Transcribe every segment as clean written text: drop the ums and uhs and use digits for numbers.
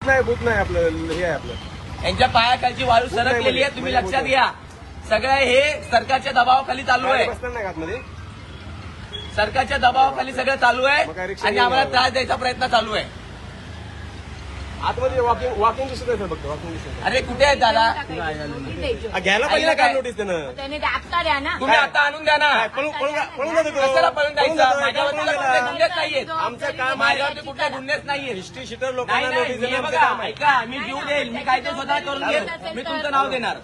Booth नाही आपलं हे आहे आपलं. यांच्या पायाखालची वाळू सरकलेली आहे, तुम्ही लक्षात घ्या. सगळं हे सरकारच्या दबावाखाली चालू आहे. बसणार नाही आतमध्ये. सरकारच्या दबावाखाली सगळं चालू आहे आणि आम्हाला त्रास द्यायचा प्रयत्न चालू आहे. आतमध्ये वॉकिंग दिसत आहे फक्त वॉकिंग दिसत. अरे कुठे आहे दादा? घ्यायला पाहिजे काय नोटीस त्यानं. आत्ता द्या ना. तुम्ही आता आणून द्या ना. पळून कशाला पळून जायचं? माझ्यावरती कुठले गुन्हेच नाहीयेत. आमचं काम माझ्यावरती कुठले गुन्हेच नाहीये. हिस्ट्री शीटर नाही लोकांना नाही, नोटीस मी देणं बघा, ऐका, मी जीव देईल, मी काय ते स्वतः करून घेईल, मी तुमचं नाव देणार.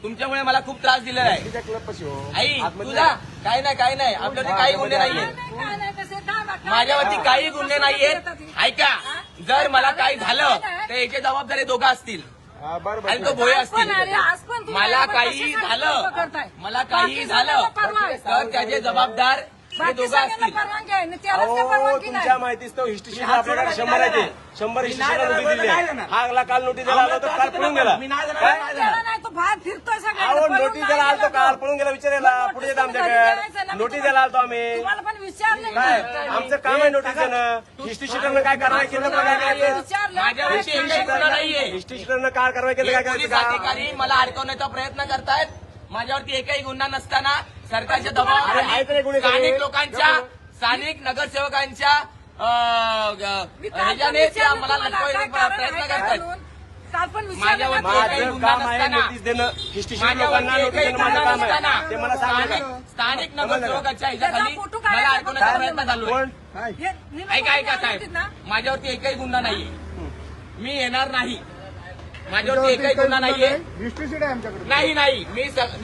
तुमच्यामुळे मला खूप त्रास दिलेला आहे. क्लब पशी हो. आई तुझा काय नाही आपल्यावरती काही गुन्हे नाहीये. माझ्यावरती काही गुन्हे नाहीयेत. ऐका, जर मला काही झालं तर याची जबाबदारी दोघं असतील बरं आणि तो भोये असतील. मला काही झालं तर त्याचे जबाबदार हे दोघं असतील. तुमच्या माहितीच तो हिस्ट्री शीटर आपल्याकडे 100 आहे. ते 100 हिस्ट्री शीटर नोटीस दिली. हा काल नोटीस द्यायला आला होता, काल पळून गेला. अहो नोटीस द्यायला आलतो, काल पळून गेला. विचारायला पुढे येत आमच्याकडे नोटीस द्यायला आलतो आम्ही. काय आमचं काम आहे नोटीस देणं. हिस्ट्री शीटरनं काय कारवाई केलं माझ्यावरती एकही गुन्हा नाहीये. हिस्ट्री शीटरनं काय कारवाई केली काय पोलीस करायचं का? अधिकारी मला अडकवण्याचा प्रयत्न करतायत. माझ्यावरती एकही गुन्हा नसताना सरकारच्या अरे, आहेत रे दबावाखाली गुन्हे स्थानिक सगळे. लोकांच्या, स्थानिक नगरसेवकांच्या ह्याच्याने ते मला लटकवण्याचा प्रयत्न करतात. माझ्यावरती एकही माझं गुन्हा काम आहे नसताना, नोटीस देणं. हिस्ट्री शीटर लोकांना माझ्यावरती नोटीस एकही देणं माझं गुन्हा काम आहे. नसताना ते मला सांगा. स्थानिक नगरसेवकाच्या ह्याच्याखाली मला अडकवण्याचा प्रयत्न चालू आहे. कोण ऐका साहेब, माझ्यावरती एकही गुन्हा नाहीये. मी येणार नाही. माझ्यावरती एकही गुन्हा नाहीये. हिस्ट्री शीट आहे आमच्याकडे. नाही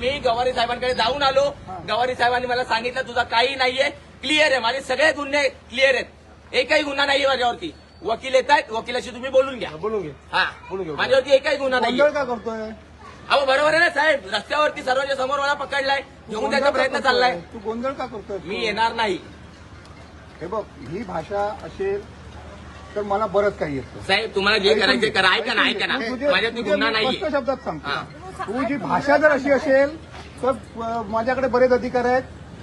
मी गवारी साहेबांकडे जाऊन आलो. गवारी साहेबांनी मला सांगितलं तुझा काही नाहीये, क्लिअर आहे, माझे सगळे गुन्हे क्लिअर आहेत, एकही गुन्हा नाहीये माझ्यावरती. वकील येत आहेत, वकिलाशी तुम्ही बोलून घ्या. बोलून घे. हा, बोलून घेऊ. माझ्यावरती एकही गुन्हा नाहीये. गोंधळ का करतोय? अहो बरोबर आहे ना साहेब, रस्त्यावरती सर्वांच्या समोर मला पकडलाय, घेऊन जायचा प्रयत्न चाललाय. तू गोंधळ का करतोय? मी येणार नाही. हे बघ, ही भाषा असेल तर मला बरंच काही येतं. साहेब तुम्हाला जे करायचे करा. ऐका ना माझ्यावरती गुन्हा नाहीये. स्पष्ट शब्दात सांगतो, तू जी भाषा जर अशी असेल तर माझ्याकडे बरेच अधिकार आहेत,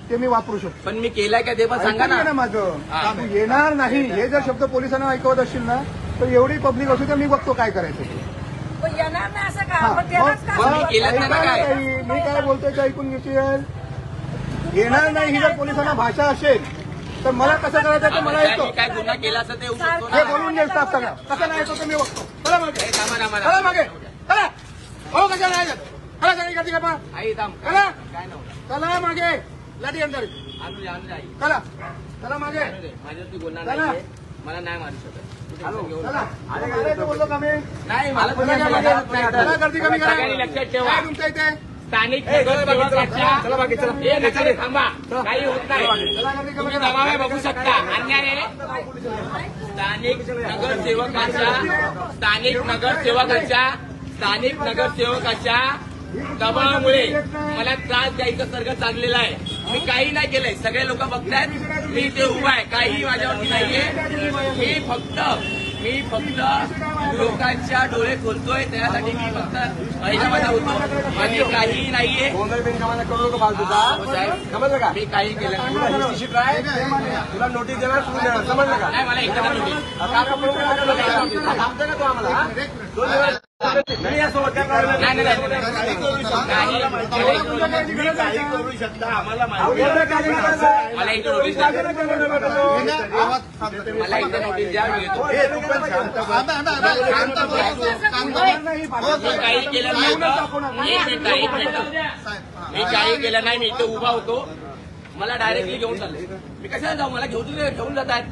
ते मी वापरू शकतो. पण मी केलाय का ते पण सांगा ऐकून घे ना. माझं. हा. तू येणार नाही हे जर शब्द पोलिसांना ऐकवत असशील ना, तर एवढी पब्लिक असू तर मी बघतो काय करायचं ते. येणार नाही असं हा, का? मी केलं ऐका त्यांना ना काय? ताई, मी काय बोलतोय ते ऐकून घेशील. येणार नाही ही जर पोलिसांना भाषा असेल तर मला कसं करायचं ते मला येतो. मी काय गुन्हा केला असं ते होऊ शकतो हे ना. बोलून घे स्टाफ सगळं. कसं नाही येतो ते मी बघतो. चला मागे, हे थांबा ना मला. चला मागे, चला. हो कशा नाही येत? चला सगळी गर्दी करा. आई थांब. चला. काय नव्हतं. चला मागे, लाठी अंतर. आणू दे आई. चला, चला मागे. आणू दे. माझ्यावरती गुन्हा चला. नाहीये, मला नाही मारू शकत. चला. अरे मारायचं बोललो का मी? नाही मला चला घ्या मागे. चला गर्दी कमी करा. सगळ्यांनी लक्षात ठेवा. काय तुमच्या इथे? स्थानिक चला बाकी, नगरसेवकाच्या चला बाकी, चला. हे नका रे, थांबा, काही होत नाही. चला गर्दी कमी तुम्ही करा. दबाव आहे बघू शकता. अन्याय आहे. स्थानिक नगरसेवकाच्या दबावामुळे मला त्रास द्यायचं सर्ग चाललेला आहे. मी काही नाही केलंय, सगळे लोक बघतायत, मी इथे उभा आहे, काही माझ्यावरती नाहीये. मी फक्त लोकांच्या डोळे खोलतोय, त्यासाठी मी फक्त ह्याच्यामध्ये होतो. माझे काही नाहीये. गोंधळ बिनकामाचा करू नको फालतूचा. समजलं का? मी काही केलं नाही. तुला हिस्ट्री शीट आहे, तुला नोटीस देणार, तू देणार. समजलं का? नाही मला एकदा नोटीस. आता आपण पळून गेला का नोटीस? थांबतोय का तू आम्हाला? हा? दोन दिवस नाही यासोबत काय करायला? नाही काही करू शकता. आम्हाला माहिती आहे. मला एकदा नोटीस द्या. मला एकदा नोटीस द्या, मी येतो. हे तू पण शांत बस. मी काही केलं नाही. एक मिनिट. मी काही केलं नाही, मी इथे उभा होतो, मला डायरेक्टली घेऊन चालले. मी कशाला जाऊ? मला घेऊन जातात.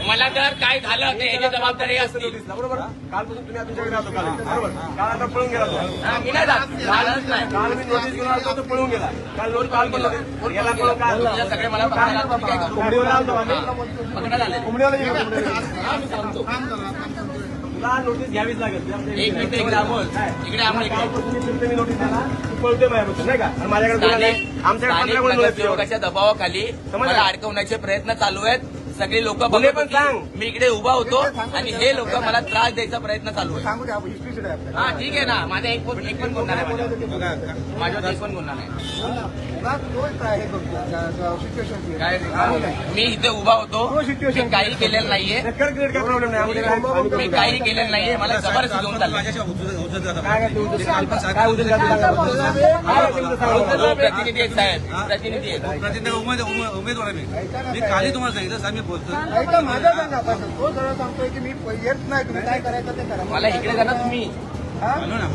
मला जर काय झालं तर याची जबाबदारी असते. बरोबर. कालपासून तुम्ही तुमच्याकडे राहतो काल. बरोबर. काल आता पळून गेला तो. मी नाही जात, झालंच नाही. काल मी नोटीस घेऊन आलो तो पळून गेला. काल काल पण गेला पळून काल. तुमच्या सगळे मला पकडायला आले, तुम्ही काय करू? कोंबडीवर आलतो आम्ही. पकडायला आले. कोंबडीवाला गेलो कोंबडीवाला. हा, मी सांगतो. तुला नोटीस घ्यावीच लागेल. एक मिनिट इकडे बोल. इकडे आम्हाला इकडे. कालपासून मी नोटीस द्याला तू पळतोय माझ्यापासून नाही का? आणि माझ्याकडे गुन्हा नाही. आमच्याकडे 15 गुन्हे आहेत. नगरसेवकाच्या दबावाखाली मला अडकवण्याचे प्रयत्न चालू आहेत. सगळे लोक पुणे पण सांग. मी इकडे उभा होतो आणि हे लोक मला त्रास द्यायचा प्रयत्न चालू आहे. सांगू द्या हिस्ट्री शीट आहे आपल्याला. हा ठीक आहे ना, माझा एक पण बोलणार आहे माझ्यावर एक पण बोलणार नाही. तोच आहे सिच्युएशन काय मी इथे उभा होतो, मी काही केलेलं नाहीये, काय प्रॉब्लेम नाही आम्हाला मी काही केलेलं नाहीये, मला जबरदस्ती घेऊन चाललं. काय उद्या प्रतिनिधी आहेत साहेब, प्रतिनिधी आहेत. उमेदवार आहे मी काली तुम्हाला सांगितलं साहेब मी बोलतो ऐका माझं सांगा आपण तो सरळ सांगतोय की मी येत नाही तुम्ही काय करायचं ते करा. मला इकडे जाणार तुम्ही,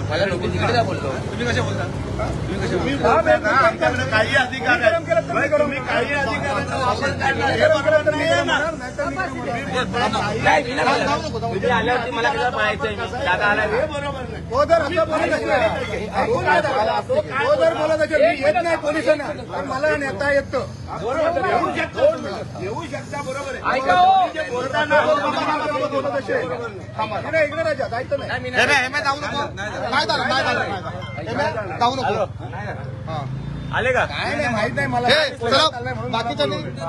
मला नोटीस इकडे जा बोलतो. तुम्ही कसे बोलता तुम्ही कसे मी बोलता दहा वेळा बोलतो. काही अधिकार गरम केलं तर मी गरम करणार. काही अधिकाराचा वापर गरम केलं तर मी गरम करणार, नाहीतर मी तुम्ही आल्यावरती मला कसं पाहायचंय मी दादा आला तो जर असं बोलत असेल, ऐकून घ्या दादा. तो जर बोलत असेल मी येत नाही पोलिसांना तर मला नेता येतं. येऊ शकता बरोबर आहे ऐका हो. बोलताना बोलत असेल थांबा. इकडे राजा जायचं नाही. जाऊ नको. आले का काय नाही माहित नाही मला. बाकीच्या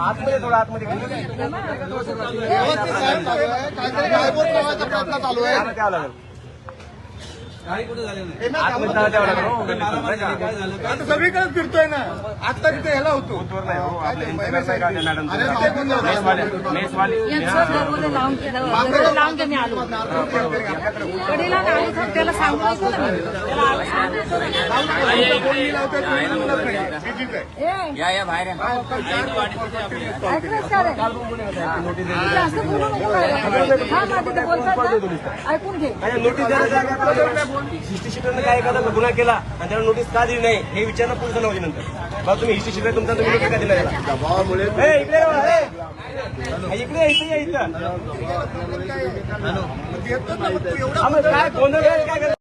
आतमध्ये थोडं आतमध्ये प्रयत्न चालू आहे. द्यावं लागेल काही कुठे झाले नाही आतमध्ये त्याला द्यावं लागेल आता सगळीकडे फिरतोय ना. आता तिथे ह्याला होतो. नाही हो आपल्या इंस्टाग्राम काय काढलं मॅडम अरे मागून मेसवाली लावून घे मी आलो कडेला आलो तर त्याला सांगतो कोणी लावतोय कोणी लावत नाही. बिजीच आहे. या बाहेर या. ऐकून घे नोटीस द्यायला हिस्ट्री शीटरनं काय एखादा गुन्हा केला आणि त्याला नोटीस का दिली नाही हे विचारणं पोलिसांना होती नंतर बघ तुम्ही हिस्ट्री शीटर तुमचा तुम्ही नोटीस का दिला त्याला दबावामुळे इकडे इकडे इथे इथं येतच ना मग तू एवढा काय गोंधळ काय